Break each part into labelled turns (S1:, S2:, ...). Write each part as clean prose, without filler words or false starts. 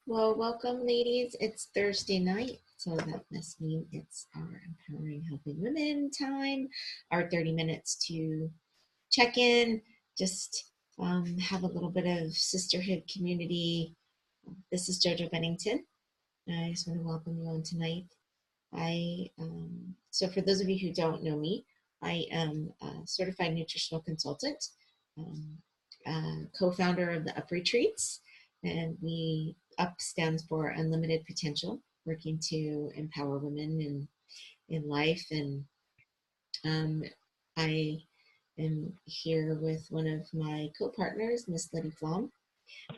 S1: Well, welcome, ladies. It's Thursday night, so that must mean it's our Empowering Healthy Women time, our 30 minutes to check in, just have a little bit of sisterhood community. This is JoJo Bennington. I just want to welcome you on tonight. So for those of you who don't know me, I am a certified nutritional consultant, um, co-founder of the Up Retreats, and UP stands for Unlimited Potential, working to empower women in life. And I am here with one of my co-partners, Miss Letty Flom.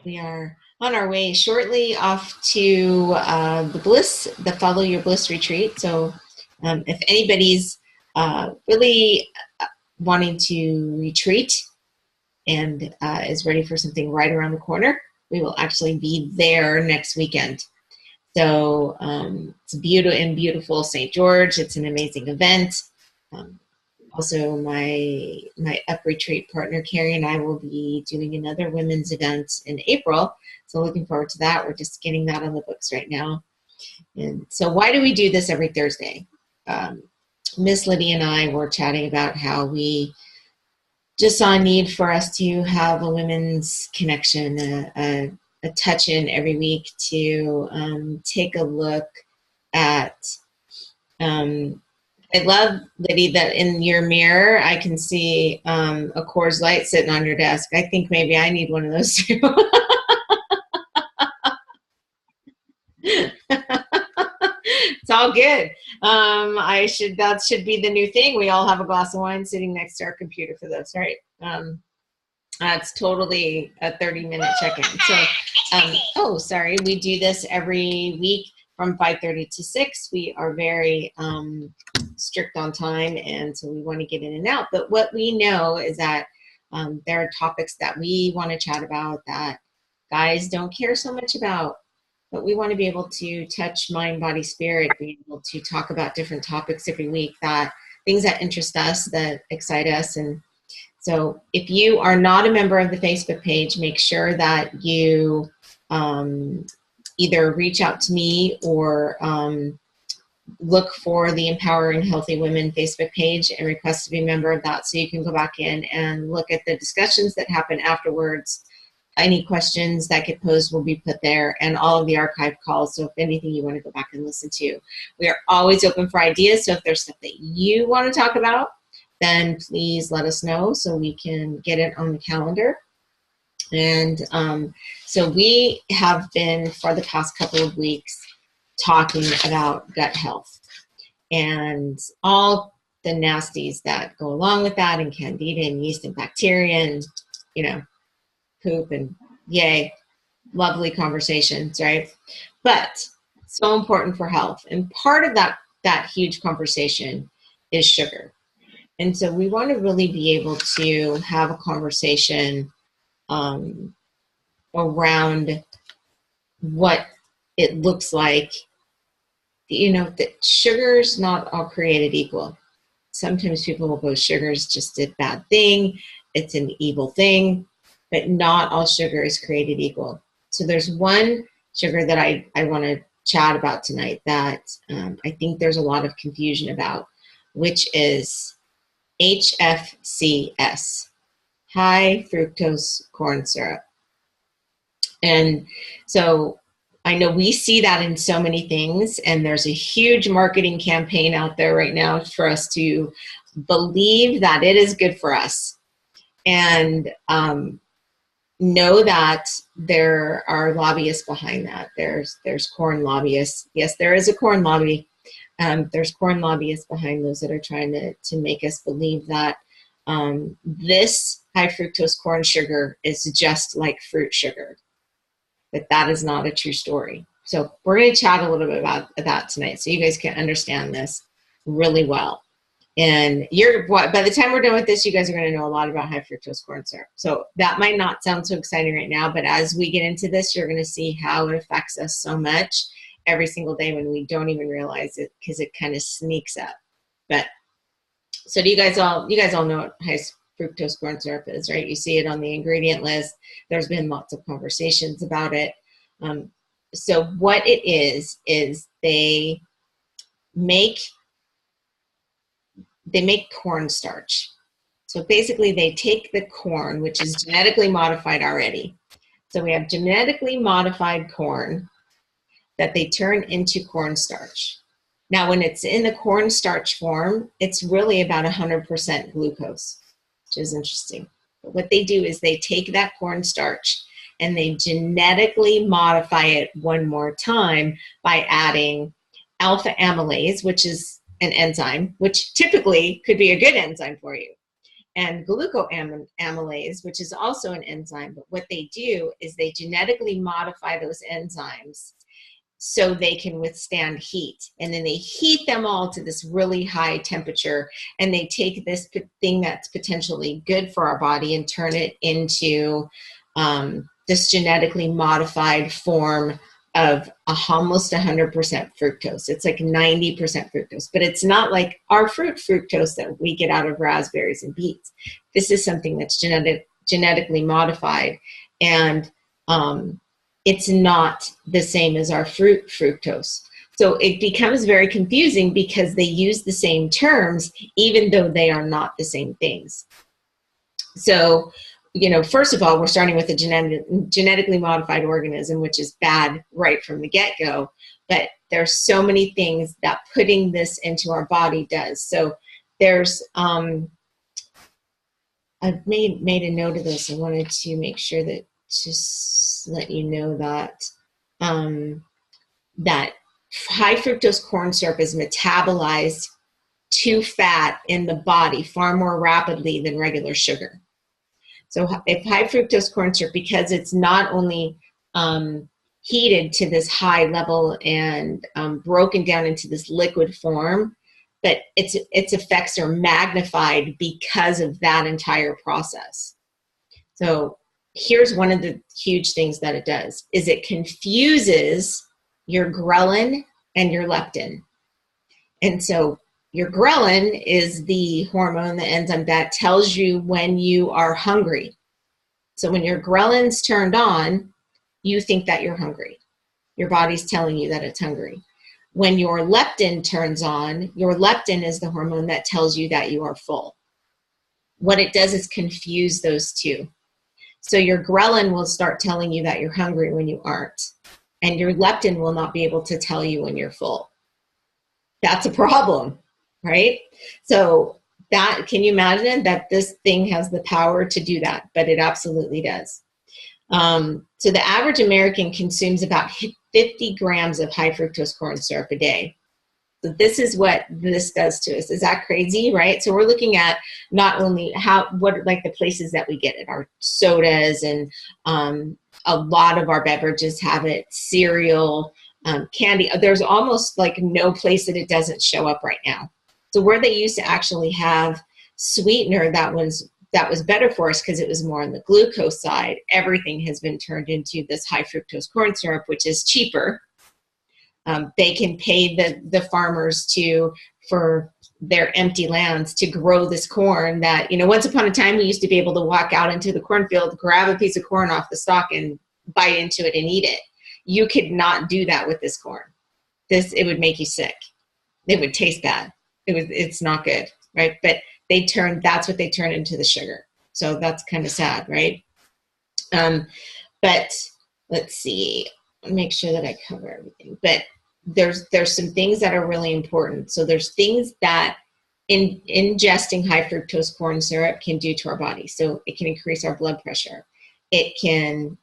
S1: We are on our way shortly off to the Follow Your Bliss retreat. So if anybody's really wanting to retreat and is ready for something right around the corner, we will actually be there next weekend. So it's beautiful St. George. It's an amazing event. Also, my Up Retreat partner, Carrie, and I will be doing another women's event in April. So looking forward to that. We're just getting that on the books right now. And so why do we do this every Thursday? Miss Lydia and I were chatting about how we just saw a need for us to have a women's connection, a touch in every week to take a look at I love, Liddy, that in your mirror, I can see a Coors Light sitting on your desk. I think maybe I need one of those too. It's all good. That should be the new thing. We all have a glass of wine sitting next to our computer for this, right? That's totally a 30-minute check-in. So, sorry, we do this every week from 5:30 to 6. We are very strict on time, and so we want to get in and out. But what we know is that there are topics that we want to chat about that guys don't care so much about, but we want to be able to touch mind, body, spirit, be able to talk about different topics every week, that things that interest us, that excite us. And so if you are not a member of the Facebook page, make sure that you either reach out to me or look for the Empowering Healthy Women Facebook page and request to be a member of that, so you can go back in and look at the discussions that happen afterwards. Any questions that get posed will be put there, and all of the archived calls. So if anything you want to go back and listen to, we are always open for ideas. So if there's stuff that you want to talk about, then please let us know so we can get it on the calendar. And so we have been, for the past couple of weeks, talking about gut health and all the nasties that go along with that, and candida and yeast and bacteria and, poop and yay, lovely conversations, right? But so important for health. And part of that huge conversation is sugar. And so we want to really be able to have a conversation around what it looks like, that sugar's not all created equal. Sometimes people will go, sugar's just a bad thing, it's an evil thing, but not all sugar is created equal. So there's one sugar that I want to chat about tonight that I think there's a lot of confusion about, which is HFCS, high fructose corn syrup. And so I know we see that in so many things, and there's a huge marketing campaign out there right now for us to believe that it is good for us. And know that there are lobbyists behind that. There's corn lobbyists. Yes, there is a corn lobby. There's corn lobbyists behind those that are trying to make us believe that this high fructose corn sugar is just like fruit sugar. But that is not a true story. So we're going to chat a little bit about that tonight, so you guys can understand this really well. And by the time we're done with this, you guys are going to know a lot about high fructose corn syrup. So that might not sound so exciting right now, but as we get into this, you're going to see how it affects us so much every single day when we don't even realize it, because it kind of sneaks up. But so do you guys all know what high fructose corn syrup is, right? You see it on the ingredient list. There's been lots of conversations about it. so what it is they make cornstarch. So basically they take the corn, which is genetically modified already. So we have genetically modified corn that they turn into cornstarch. Now, when it's in the cornstarch form, it's really about 100% glucose, which is interesting. But what they do is they take that cornstarch and they genetically modify it one more time by adding alpha amylase, which is an enzyme, which typically could be a good enzyme for you, and glucoamylase, which is also an enzyme. But what they do is they genetically modify those enzymes so they can withstand heat. And then they heat them all to this really high temperature, and they take this thing that's potentially good for our body and turn it into this genetically modified form of almost 100% fructose. It's like 90% fructose, but it's not like our fructose that we get out of raspberries and beets. This is something that's genetically modified, and it's not the same as our fructose. So it becomes very confusing because they use the same terms, even though they are not the same things. So, you know, first of all, we're starting with a genetically modified organism, which is bad right from the get-go. But there's so many things that putting this into our body does. So there's, I've made a note of this. I wanted to make sure that just let you know that that high fructose corn syrup is metabolized to fat in the body far more rapidly than regular sugar. So if high fructose corn syrup, because it's not only heated to this high level and broken down into this liquid form, but its effects are magnified because of that entire process. So here's one of the huge things that it does, is it confuses your ghrelin and your leptin. And so your ghrelin is the hormone, the enzyme that tells you when you are hungry. So when your ghrelin's turned on, you think that you're hungry. Your body's telling you that it's hungry. When your leptin turns on, your leptin is the hormone that tells you that you are full. What it does is confuse those two. So your ghrelin will start telling you that you're hungry when you aren't, and your leptin will not be able to tell you when you're full. That's a problem, right? So that, can you imagine that this thing has the power to do that? But it absolutely does. So the average American consumes about 50 grams of high fructose corn syrup a day. So this is what this does to us. Is that crazy, right? So we're looking at not only what are like the places that we get it, our sodas, and a lot of our beverages have it, cereal, candy. There's almost like no place that it doesn't show up right now. So where they used to actually have sweetener that was better for us because it was more on the glucose side, everything has been turned into this high fructose corn syrup, which is cheaper. They can pay the farmers for their empty lands to grow this corn that, you know, once upon a time we used to be able to walk out into the cornfield, grab a piece of corn off the stalk and bite into it and eat it. You could not do that with this corn. It would make you sick. It would taste bad. It's not good, right? But that's what they turn into the sugar. So that's kind of sad, right? But let's see, make sure that I cover everything. But there's some things that are really important. So there's things that ingesting high fructose corn syrup can do to our body. So it can increase our blood pressure. It can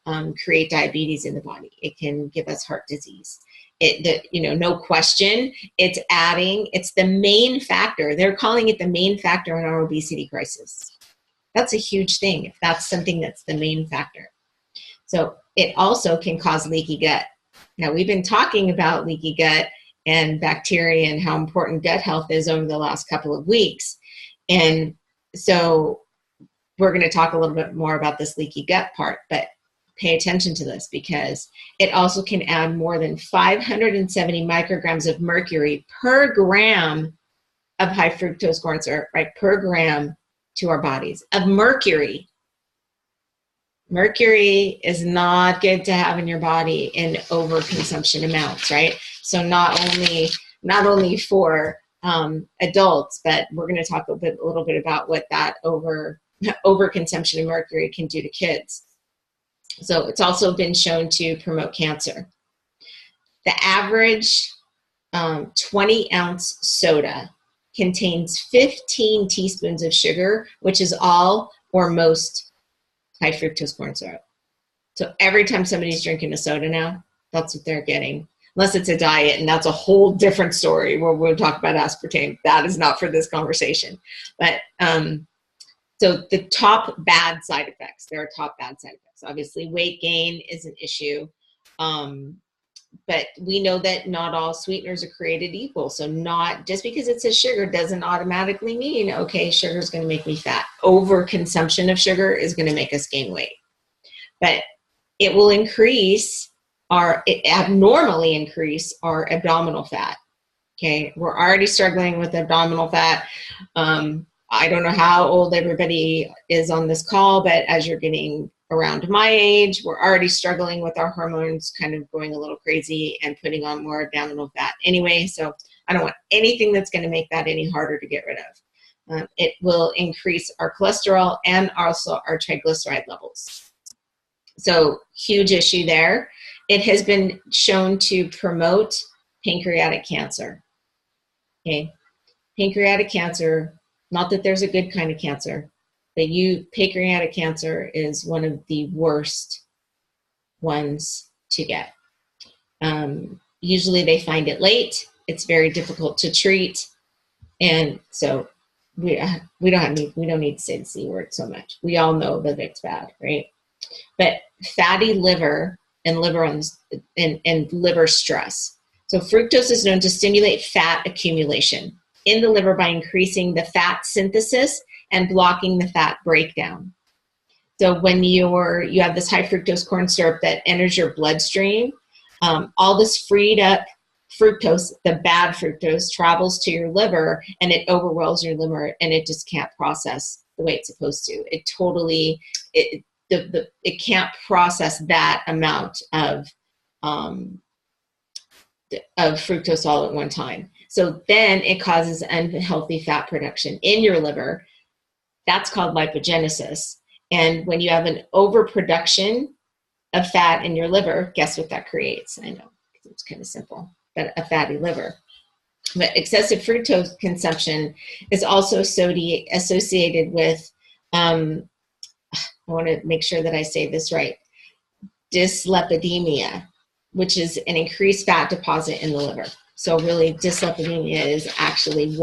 S1: create diabetes in the body. It can give us heart disease. No question, it's the main factor. They're calling it the main factor in our obesity crisis. That's a huge thing if that's something that's the main factor. So it also can cause leaky gut. Now, we've been talking about leaky gut and bacteria and how important gut health is over the last couple of weeks. And so we're going to talk a little bit more about this leaky gut part, but pay attention to this because it also can add more than 570 micrograms of mercury per gram of high fructose corn syrup, right? Per gram to our bodies of mercury. Mercury is not good to have in your body in overconsumption amounts, right? So not only for adults, but we're going to talk a little bit about what that overconsumption of mercury can do to kids. So it's also been shown to promote cancer. The average 20-ounce soda contains 15 teaspoons of sugar, which is all or most high fructose corn syrup. So every time somebody's drinking a soda now, that's what they're getting. Unless it's a diet, and that's a whole different story where we'll talk about aspartame. That is not for this conversation. But so the top bad side effects, there are top bad side effects. Obviously, weight gain is an issue. But we know that not all sweeteners are created equal. So not just because it says sugar doesn't automatically mean, okay, sugar is going to make me fat. Overconsumption of sugar is going to make us gain weight. But it will abnormally increase our abdominal fat. Okay, we're already struggling with abdominal fat. I don't know how old everybody is on this call, but as you're getting around my age, we're already struggling with our hormones kind of going a little crazy and putting on more abdominal fat anyway. So I don't want anything that's going to make that any harder to get rid of. It will increase our cholesterol and also our triglyceride levels. So huge issue there. It has been shown to promote pancreatic cancer. Okay, pancreatic cancer, not that there's a good kind of cancer, but pancreatic cancer is one of the worst ones to get. Usually they find it late. It's very difficult to treat. And so we don't need to say the C word so much. We all know that it's bad, right? But fatty liver and liver stress. So fructose is known to stimulate fat accumulation in the liver by increasing the fat synthesis and blocking the fat breakdown. So when you have this high fructose corn syrup that enters your bloodstream, all this freed up fructose, the bad fructose, travels to your liver and it overwhelms your liver and it just can't process the way it's supposed to. It can't process that amount of fructose all at one time. So then it causes unhealthy fat production in your liver. That's called lipogenesis. And when you have an overproduction of fat in your liver, guess what that creates? I know, it's kind of simple, but a fatty liver. But excessive fructose consumption is also associated with, I want to make sure that I say this right, dyslipidemia, which is an increased fat deposit in the liver. So really dyslipidemia is actually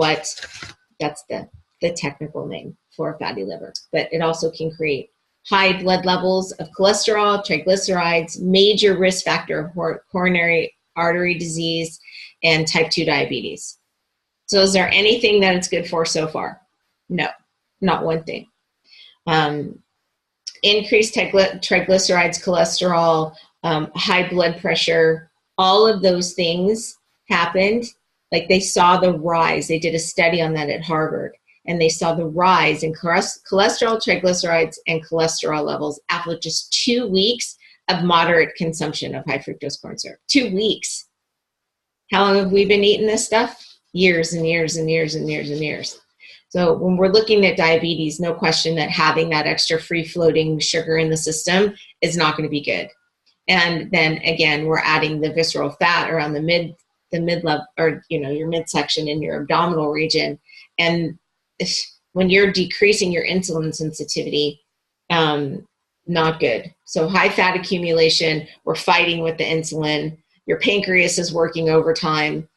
S1: that's the technical name for a fatty liver. But it also can create high blood levels of cholesterol, triglycerides, major risk factor of coronary artery disease, and type 2 diabetes. So is there anything that it's good for so far? No, not one thing. Increased triglycerides, cholesterol, high blood pressure, all of those things happened. Like they saw the rise. They did a study on that at Harvard, and they saw the rise in cholesterol, triglycerides, and cholesterol levels after just 2 weeks of moderate consumption of high fructose corn syrup. 2 weeks. How long have we been eating this stuff? Years and years and years and years and years. So when we're looking at diabetes, no question that having that extra free-floating sugar in the system is not going to be good. And then again, we're adding the visceral fat around the mid-level, or your midsection in your abdominal region. And when you're decreasing your insulin sensitivity, not good. So high fat accumulation, we're fighting with the insulin. Your pancreas is working overtime.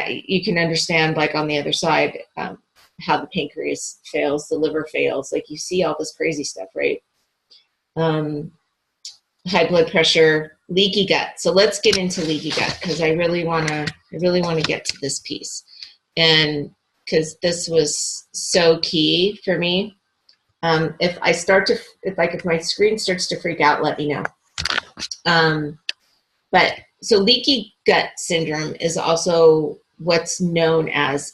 S1: You can understand, like on the other side, how the pancreas fails, the liver fails. Like you see all this crazy stuff, right? High blood pressure, leaky gut. So let's get into leaky gut because I really want to get to this piece, and because this was so key for me. If my screen starts to freak out, let me know. But so leaky gut syndrome is also what's known as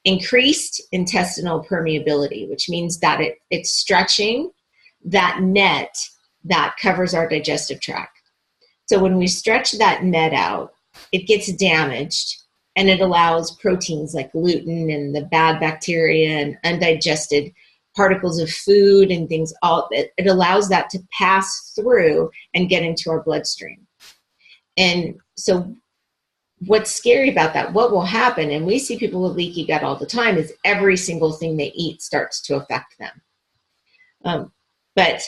S1: increased intestinal permeability, which means that it's stretching that net that covers our digestive tract. So when we stretch that net out, it gets damaged, and it allows proteins like gluten and the bad bacteria and undigested particles of food and things, it allows that to pass through and get into our bloodstream. And so what's scary about that, what will happen, and we see people with leaky gut all the time, is every single thing they eat starts to affect them. But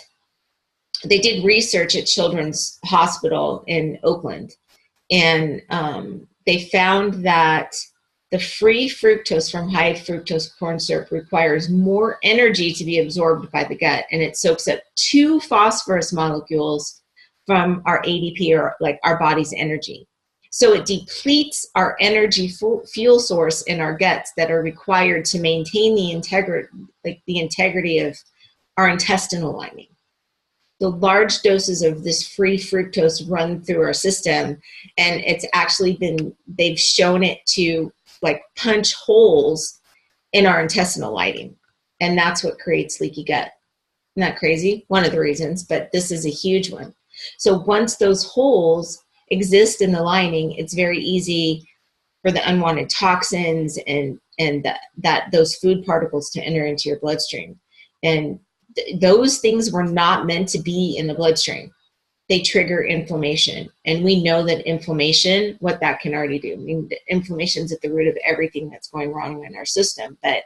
S1: they did research at Children's Hospital in Oakland, and they found that the free fructose from high fructose corn syrup requires more energy to be absorbed by the gut, and it soaks up 2 phosphorus molecules from our ADP, or like our body's energy. So it depletes our energy fuel source in our guts that are required to maintain the integrity of our intestinal lining. The large doses of this free fructose run through our system, and it's actually they've shown it to like punch holes in our intestinal lining, and that's what creates leaky gut. Isn't that crazy? One of the reasons, but this is a huge one. So once those holes exist in the lining, it's very easy for the unwanted toxins and those food particles to enter into your bloodstream. And those things were not meant to be in the bloodstream. They trigger inflammation. And we know that inflammation, what that can already do. I mean, inflammation is at the root of everything that's going wrong in our system. But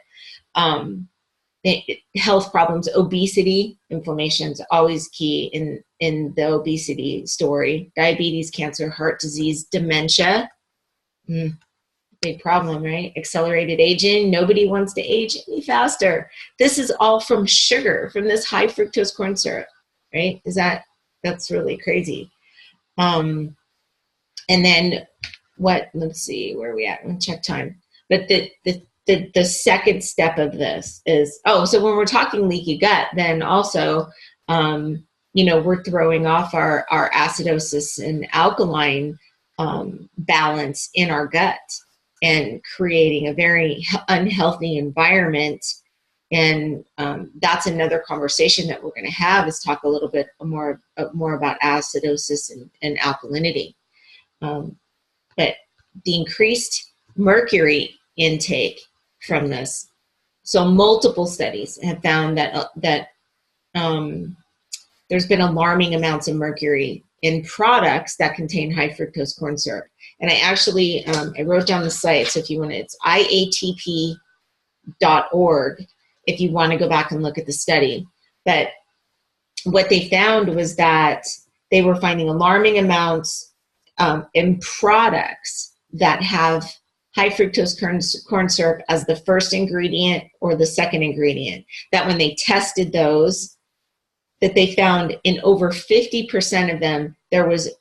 S1: health problems, obesity, inflammation is always key in the obesity story. Diabetes, cancer, heart disease, dementia. Big problem, right? Accelerated aging. Nobody wants to age any faster. This is all from sugar, from this high fructose corn syrup, right? That's really crazy. And then let's see, where are we at? Let's check time. But the second step of this is, so when we're talking leaky gut, then also, we're throwing off our acidosis and alkaline balance in our gut, and creating a very unhealthy environment. And that's another conversation that we're going to have, is talk a little bit more about acidosis and alkalinity. But the increased mercury intake from this. So multiple studies have found that there's been alarming amounts of mercury in products that contain high fructose corn syrup. And I actually, I wrote down the site, so if you want to, it's iatp.org if you want to go back and look at the study. But what they found was that they were finding alarming amounts in products that have high fructose corn syrup as the first ingredient or the second ingredient, that when they tested those, that they found in over 50% of them, there was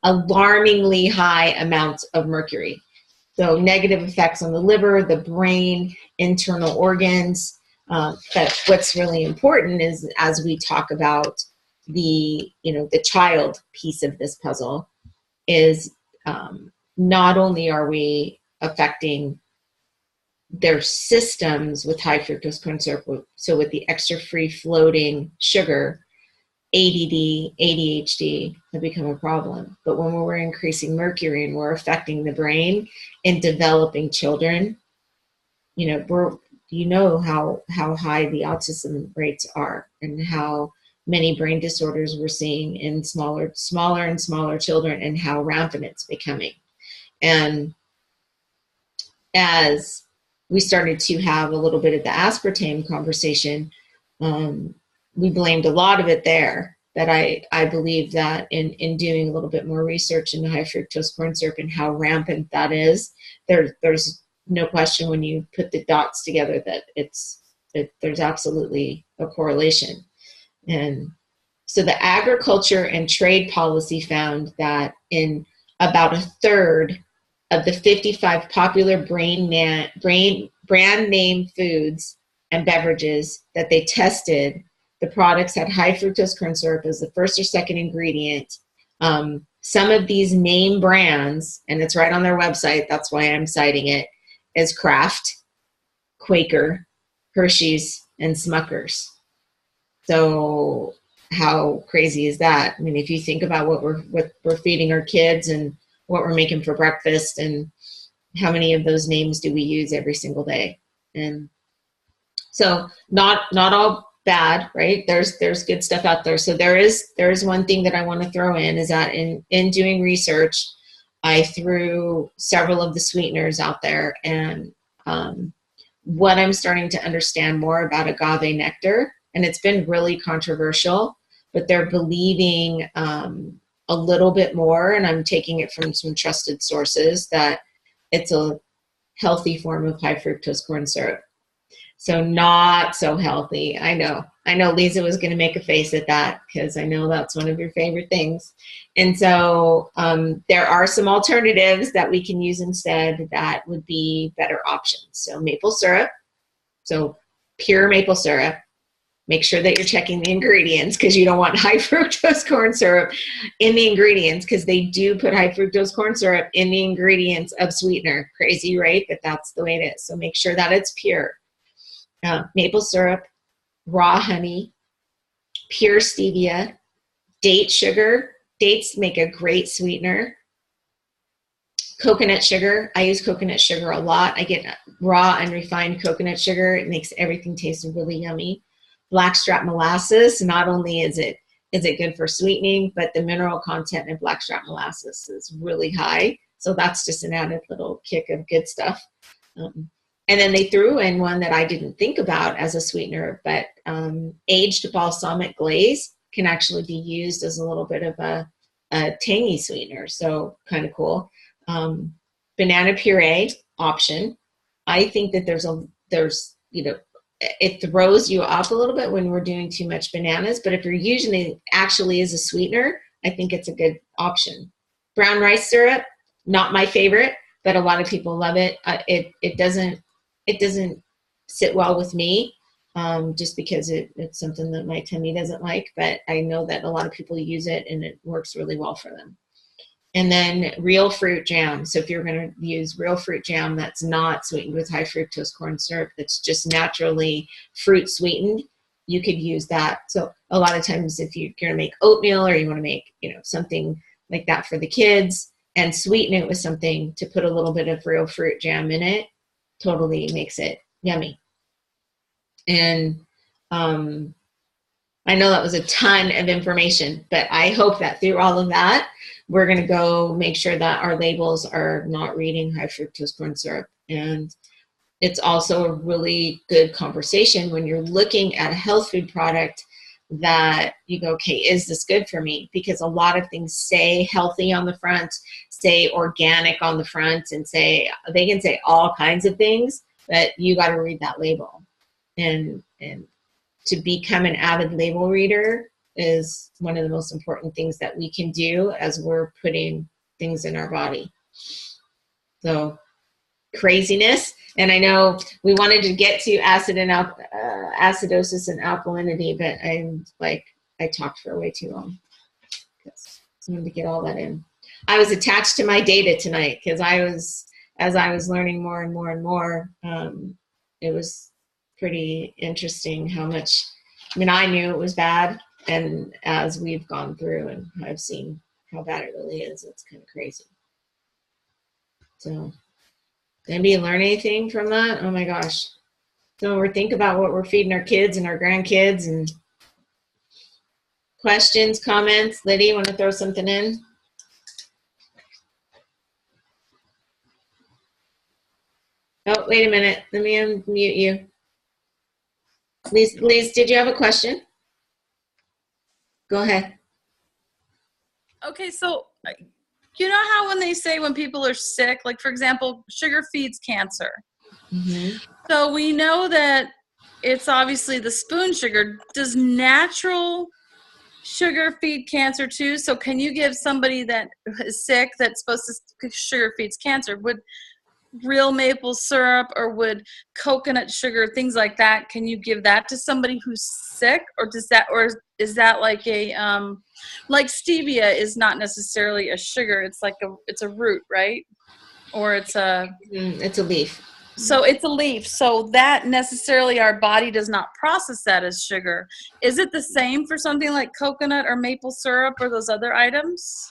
S1: alarmingly high amounts of mercury. So negative effects on the liver, the brain, internal organs. But what's really important is, as we talk about the child piece of this puzzle, is not only are we affecting their systems with high fructose corn syrup, so with the extra free floating sugar, ADD, ADHD have become a problem. But when we're increasing mercury and we're affecting the brain in developing children, how high the autism rates are, and how many brain disorders we're seeing in smaller and smaller children, and how rampant it's becoming. And as we started to have a little bit of the aspartame conversation, we blamed a lot of it there. That I believe that in doing a little bit more research into high fructose corn syrup and how rampant that is, there's no question when you put the dots together that there's absolutely a correlation. And so the agriculture and trade policy found that in about a third of the 55 popular brand name foods and beverages that they tested, the products had high fructose corn syrup as the first or second ingredient. Some of these name brands, and it's right on their website, that's why I'm citing it, is Kraft, Quaker, Hershey's, and Smucker's. So how crazy is that? I mean, if you think about what we're feeding our kids and what we're making for breakfast, and how many of those names do we use every single day? And so not all bad, right? There's good stuff out there. So there is one thing that I want to throw in, is that in doing research, I threw several of the sweeteners out there, and what I'm starting to understand more about agave nectar, and it's been really controversial, but they're believing a little bit more, and I'm taking it from some trusted sources, that it's a healthy form of high fructose corn syrup. So not so healthy. I know Lisa was going to make a face at that, because I know that's one of your favorite things. And so there are some alternatives that we can use instead that would be better options. So maple syrup, so pure maple syrup. Make sure that you're checking the ingredients, because you don't want high fructose corn syrup in the ingredients, because they do put high fructose corn syrup in the ingredients of sweetener. Crazy, right? But that's the way it is. So make sure that it's pure. Maple syrup, raw honey, pure stevia, date sugar. Dates make a great sweetener. Coconut sugar. I use coconut sugar a lot. I get raw unrefined coconut sugar. It makes everything taste really yummy. Blackstrap molasses. Not only is it good for sweetening, but the mineral content in blackstrap molasses is really high. So that's just an added little kick of good stuff. And then they threw in one that I didn't think about as a sweetener, but aged balsamic glaze can actually be used as a little bit of a tangy sweetener. So kind of cool. Banana puree option. I think that there's it throws you off a little bit when we're doing too much bananas, but if you're using it actually as a sweetener, I think it's a good option. Brown rice syrup, not my favorite, but a lot of people love it. It doesn't sit well with me, just because it's something that my tummy doesn't like, but I know that a lot of people use it and it works really well for them. And then real fruit jam. So if you're going to use real fruit jam that's not sweetened with high fructose corn syrup, that's just naturally fruit sweetened, you could use that. So a lot of times if you're going to make oatmeal, or you want to make, something like that for the kids, and sweeten it with something, to put a little bit of real fruit jam in it, totally makes it yummy. And I know that was a ton of information, but I hope that through all of that, we're going to go make sure that our labels are not reading high fructose corn syrup. And it's also a really good conversation when you're looking at a health food product, that you go, okay, is this good for me? Because a lot of things say healthy on the front, say organic on the front, and they can say all kinds of things, but you got to read that label. And to become an avid label reader is one of the most important things that we can do as we're putting things in our body. So craziness. And I know we wanted to get to acidosis and alkalinity, but I talked for way too long, because I wanted to get all that in. I was attached to my data tonight, because as I was learning more and more and more, it was pretty interesting how much, I knew it was bad, and as we've gone through and I've seen how bad it really is, it's kind of crazy. So did anybody learn anything from that? Oh my gosh. So when we think about what we're feeding our kids and our grandkids, and questions, comments, Lydia, you want to throw something in? Oh, wait a minute. Let me unmute you. Lise, did you have a question? Go ahead.
S2: Okay, so you know how when they say when people are sick, like for example, sugar feeds cancer. Mm-hmm. So we know that it's obviously the spoon sugar. Does natural sugar feed cancer too? So can you give somebody that is sick that's supposed to sugar feeds cancer, would real maple syrup or would coconut sugar, things like that, can you give that to somebody who's sick? Or is that like a like stevia is not necessarily a sugar, it's a root, right? Or it's a
S1: leaf.
S2: So it's a leaf. So that necessarily our body does not process that as sugar. Is it the same for something like coconut or maple syrup or those other items?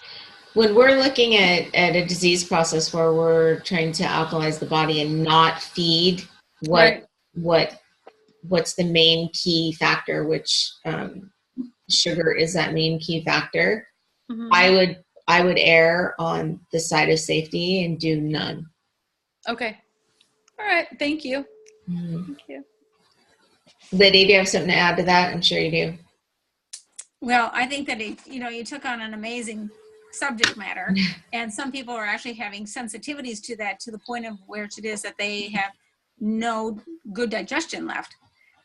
S1: When we're looking at a disease process where we're trying to alkalize the body and not feed
S2: Right.
S1: what's the main key factor, which sugar is that main key factor,
S2: Mm-hmm.
S1: I would err on the side of safety and do none.
S2: Okay. All right. Thank you.
S1: Mm-hmm.
S2: Thank you.
S1: Liddy, do you have something to add to that? I'm sure you do.
S3: Well, I think that you took on an amazing subject matter, and some people are actually having sensitivities to that, to the point of where it is that they have no good digestion left.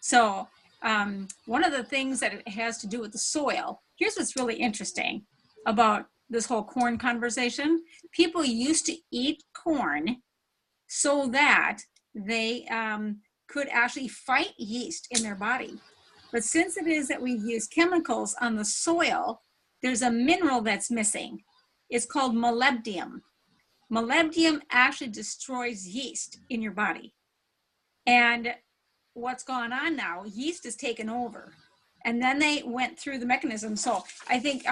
S3: So one of the things that it has to do with the soil, here's what's really interesting about this whole corn conversation. People used to eat corn so that they could actually fight yeast in their body. But since it is that we use chemicals on the soil, there's a mineral that's missing. It's called molybdenum. Molybdenum actually destroys yeast in your body. And what's gone on now, yeast is taken over. And then they went through the mechanism. So I think,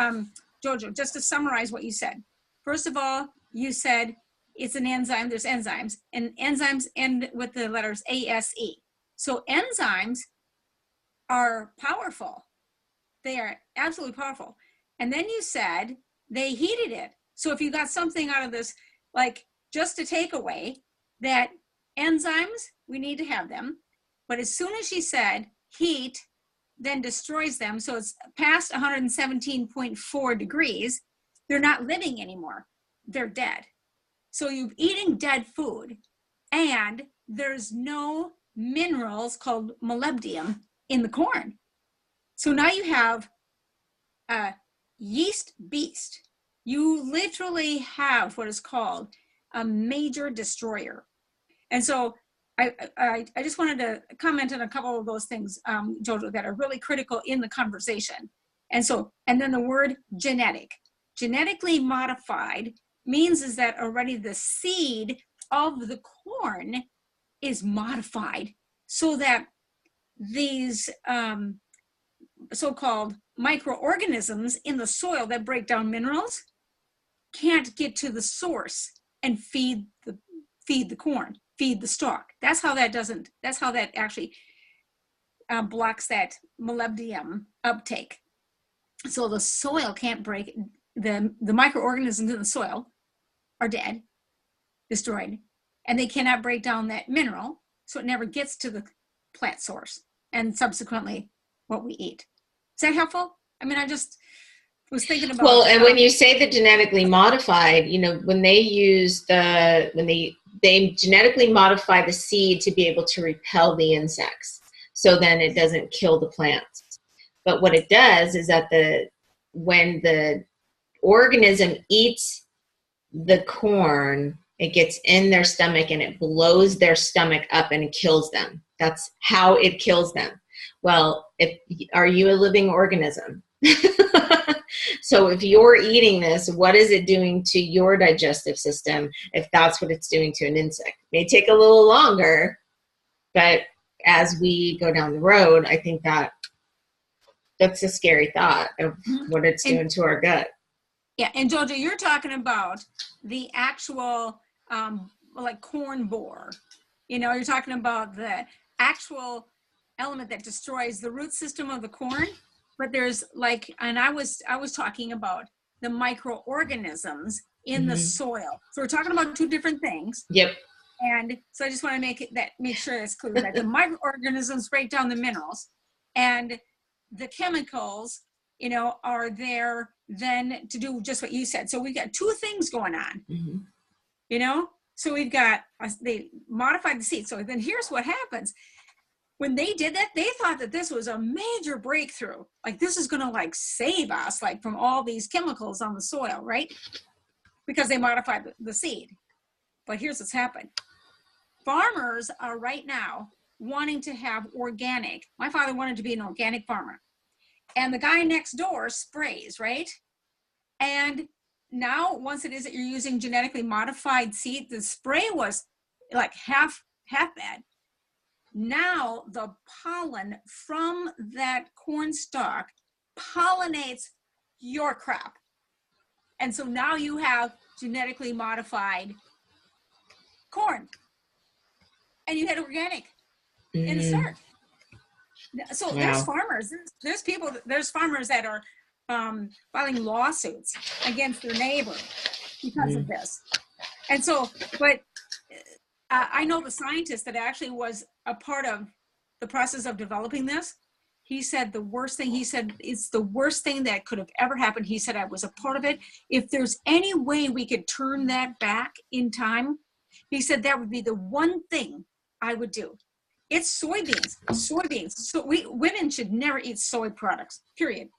S3: Jojo, just to summarize what you said. First of all, you said it's an enzyme, there's enzymes, and enzymes end with the letters ASE. So enzymes are powerful. They are absolutely powerful. And then you said they heated it. So if you got something out of this, like just a takeaway, that enzymes, we need to have them. But as soon as she said heat then destroys them, so it's past 117.4 degrees, they're not living anymore. They're dead. So you're eating dead food, and there's no minerals called molybdenum in the corn. So now you have a yeast beast. You literally have what is called a major destroyer. And so I just wanted to comment on a couple of those things, Jojo, that are really critical in the conversation. And then the word genetic. Genetically modified means is that already the seed of the corn is modified so that these so-called microorganisms in the soil that break down minerals can't get to the source and feed the corn, feed the stalk. That's how that actually blocks that molybdenum uptake. So the soil can't break, the microorganisms in the soil are dead, destroyed, and they cannot break down that mineral, so it never gets to the plant source and subsequently what we eat. Is that helpful? I mean, I just was thinking about.
S1: Well, and when you say the genetically modified, when they use they genetically modify the seed to be able to repel the insects, so then it doesn't kill the plants. But what it does is that when the organism eats the corn, it gets in their stomach and it blows their stomach up and it kills them. That's how it kills them. Well, are you a living organism? So if you're eating this, what is it doing to your digestive system if that's what it's doing to an insect? It may take a little longer, but as we go down the road, I think that's a scary thought of what it's doing to our gut.
S3: Yeah, and Jojo, you're talking about the actual like corn borer. You're talking about the actual element that destroys the root system of the corn. But there's and I was talking about the microorganisms in the soil. So we're talking about two different things.
S1: Yep.
S3: And so I just want to make sure it's clear that the microorganisms break down the minerals, and the chemicals, are there then to do just what you said. So we've got two things going on. Mm-hmm. So we've got they modified the seed. So then here's what happens. When they did that, they thought that this was a major breakthrough. Like this is going to save us from all these chemicals on the soil, right? Because they modified the seed. But here's what's happened. Farmers are right now wanting to have organic. My father wanted to be an organic farmer. And the guy next door sprays, right? And now once it is that you're using genetically modified seed, the spray was half half bad. Now the pollen from that corn stalk pollinates your crop. And so now you have genetically modified corn. And you had organic in the start. So there's farmers, there's farmers that are filing lawsuits against their neighbor because of this. And so, but I know the scientist that actually was a part of the process of developing this. He said the worst thing, he said, it's the worst thing that could have ever happened. He said, I was a part of it. If there's any way we could turn that back in time, he said that would be the one thing I would do. It's soybeans. So women should never eat soy products, period,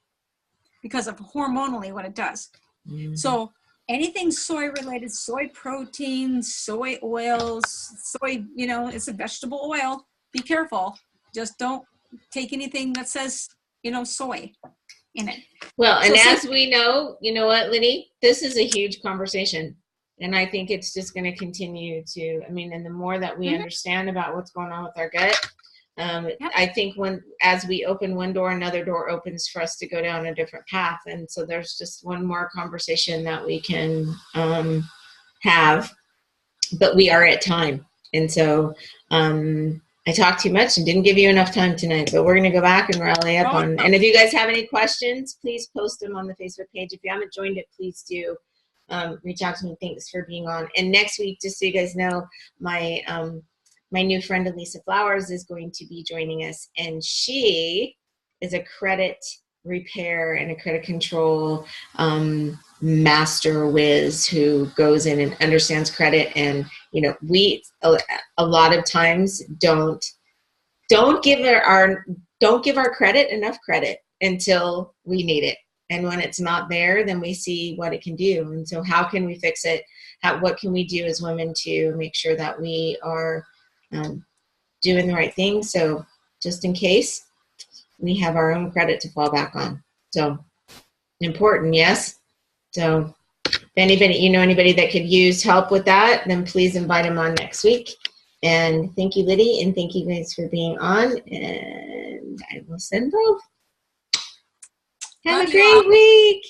S3: because of hormonally what it does. So anything soy related, soy protein, soy oils, soy, it's a vegetable oil. Be careful. Just don't take anything that says, soy in it.
S1: Well, and as we know, you know what, Liddy, this is a huge conversation. And I think it's just going to continue to, and the more that we understand about what's going on with our gut, I think as we open one door, another door opens for us to go down a different path. And so there's just one more conversation that we can have, but we are at time. And so I talked too much and didn't give you enough time tonight, but we're going to go back and rally up on. And if you guys have any questions, please post them on the Facebook page. If you haven't joined it, please do. Reach out to me. Thanks for being on. And next week, just so you guys know, my new friend Elisa Flowers is going to be joining us, and she is a credit repair and a credit control master whiz who goes in and understands credit. And we a lot of times don't give our credit enough credit until we need it. And when it's not there, then we see what it can do. And so how can we fix it? What can we do as women to make sure that we are doing the right thing? So just in case, we have our own credit to fall back on. So important, yes? So if anybody that could use help with that, then please invite them on next week. And thank you, Liddy, and thank you guys for being on. And I will send both. Have a great week.